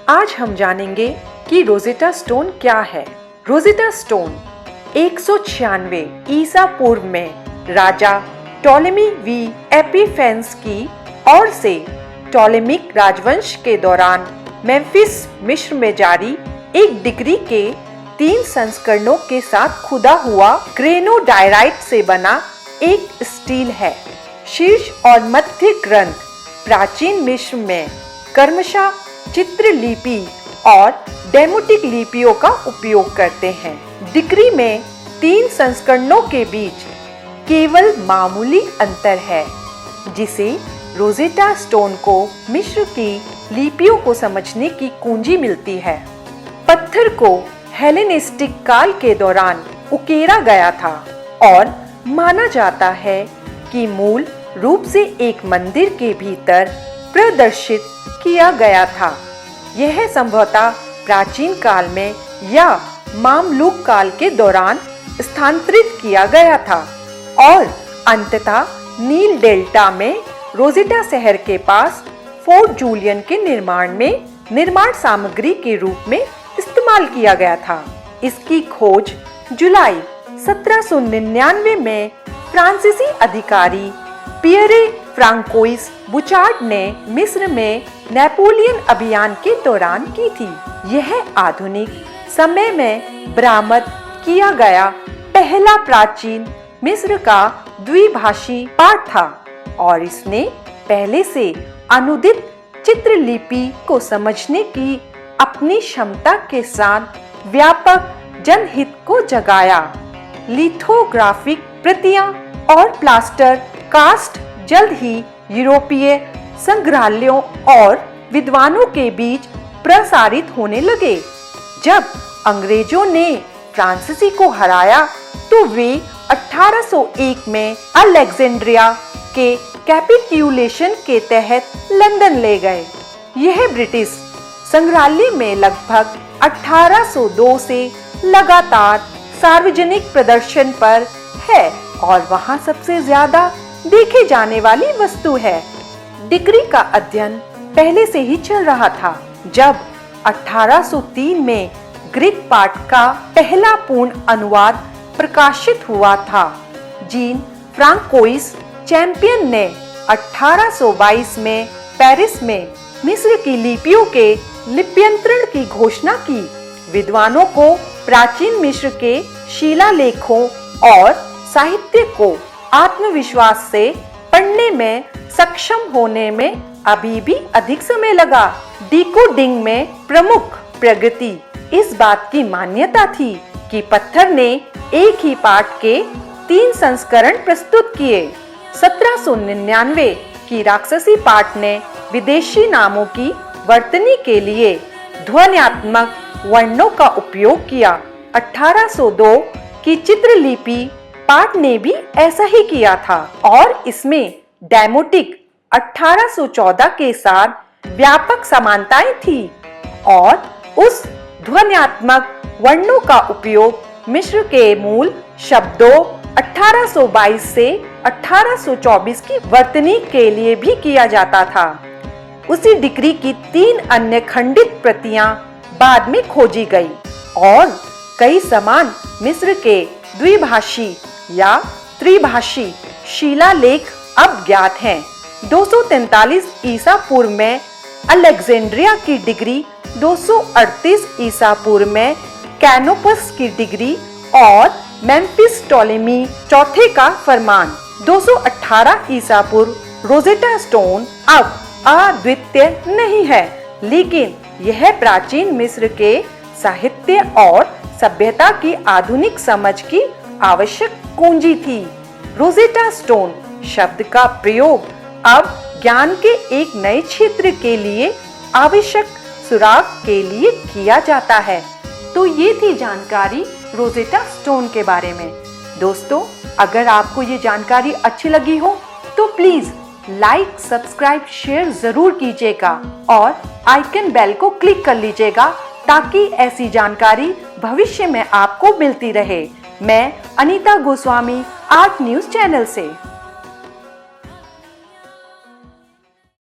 आज हम जानेंगे कि रोजेटा स्टोन क्या है। रोजेटा स्टोन 196 ईसा पूर्व में राजा टॉलेमी वी एपिफेन्स की ओर से टॉलेमिक राजवंश के दौरान मेम्फिस मिस्र में जारी एक डिग्री के 3 संस्करणों के साथ खुदा हुआ ग्रेनोडायराइट से बना एक स्टील है। शीर्ष और मध्य ग्रंथ प्राचीन मिस्र में क्रमशः चित्रलिपि और डेमोटिक लिपियों का उपयोग करते हैं। डिग्री में 3 संस्करणों के बीच केवल मामूली अंतर है, जिसे रोजेटा स्टोन को मिस्र की लिपियों को समझने की कुंजी मिलती है। पत्थर को हेलेनिस्टिक काल के दौरान उकेरा गया था और माना जाता है कि मूल रूप से एक मंदिर के भीतर प्रदर्शित किया गया था। यह संभवतः प्राचीन काल में या मामलुक काल के दौरान स्थानांतरित किया गया था और अंततः नील डेल्टा में रोजेटा शहर के पास फोर्ट जूलियन के निर्माण में निर्माण सामग्री के रूप में इस्तेमाल किया गया था। इसकी खोज जुलाई 1799 में फ्रांसीसी अधिकारी पियरे फ्रांकोइस बुचार्ड ने मिस्र में नेपोलियन अभियान के दौरान की थी। यह आधुनिक समय में बरामद किया गया पहला प्राचीन मिस्र का द्विभाषी पाठ था और इसने पहले से अनुदित चित्रलिपि को समझने की अपनी क्षमता के साथ व्यापक जनहित को जगाया। लिथोग्राफिक प्रतियां और प्लास्टर कास्ट जल्द ही यूरोपीय संग्रहालयों और विद्वानों के बीच प्रसारित होने लगे। जब अंग्रेजों ने फ्रांसीसी को हराया तो वे 1801 में अलेक्जेंड्रिया के कैपिट्यूलेशन के तहत लंदन ले गए। यह ब्रिटिश संग्रहालय में लगभग 1802 से लगातार सार्वजनिक प्रदर्शन पर है और वहां सबसे ज्यादा देखे जाने वाली वस्तु है। डिग्री का अध्ययन पहले से ही चल रहा था जब 1803 में ग्रीक पाठ का पहला पूर्ण अनुवाद प्रकाशित हुआ था। जीन फ्रांकोइस चैंपियन ने 1822 में पेरिस में मिस्र की लिपियों के लिप्यंतरण की घोषणा की। विद्वानों को प्राचीन मिस्र के शिलालेखों और साहित्य को आत्मविश्वास से पढ़ने में सक्षम होने में अभी भी अधिक समय लगा। डिकोडिंग में प्रमुख प्रगति इस बात की मान्यता थी कि पत्थर ने एक ही पाठ के 3 संस्करण प्रस्तुत किए। 1799 की राक्षसी पाठ ने विदेशी नामों की वर्तनी के लिए ध्वन्यात्मक वर्णों का उपयोग किया। 1802 की चित्रलिपि पाठ ने भी ऐसा ही किया था और इसमें डेमोटिक 1814 के साथ व्यापक समानताएं थी और उस ध्वन्यात्मक वर्णों का उपयोग मिस्र के मूल शब्दों 1822 से 1824 की वर्तनी के लिए भी किया जाता था। उसी डिग्री की 3 अन्य खंडित प्रतियां बाद में खोजी गई और कई समान मिस्र के द्विभाषी या त्रिभाषी शिलालेख अब ज्ञात हैं। 243 ईसा पूर्व में अलेक्जेंड्रिया की डिग्री, 238 ईसा पूर्व में कैनोपस की डिग्री और मेम्फिस टॉलेमी चौथे का फरमान। 218 ईसा पूर्व रोजेटा स्टोन अब अद्वितीय नहीं है, लेकिन यह प्राचीन मिस्र के साहित्य और सभ्यता की आधुनिक समझ की आवश्यक कुंजी थी। रोजेटा स्टोन शब्द का प्रयोग अब ज्ञान के एक नए क्षेत्र के लिए आवश्यक सुराग के लिए किया जाता है। तो ये थी जानकारी रोजेटा स्टोन के बारे में। दोस्तों, अगर आपको ये जानकारी अच्छी लगी हो तो प्लीज लाइक, सब्सक्राइब, शेयर जरूर कीजिएगा और आइकन बेल को क्लिक कर लीजिएगा ताकि ऐसी जानकारी भविष्य में आपको मिलती रहे। मैं Anita Goswami, art news channel से।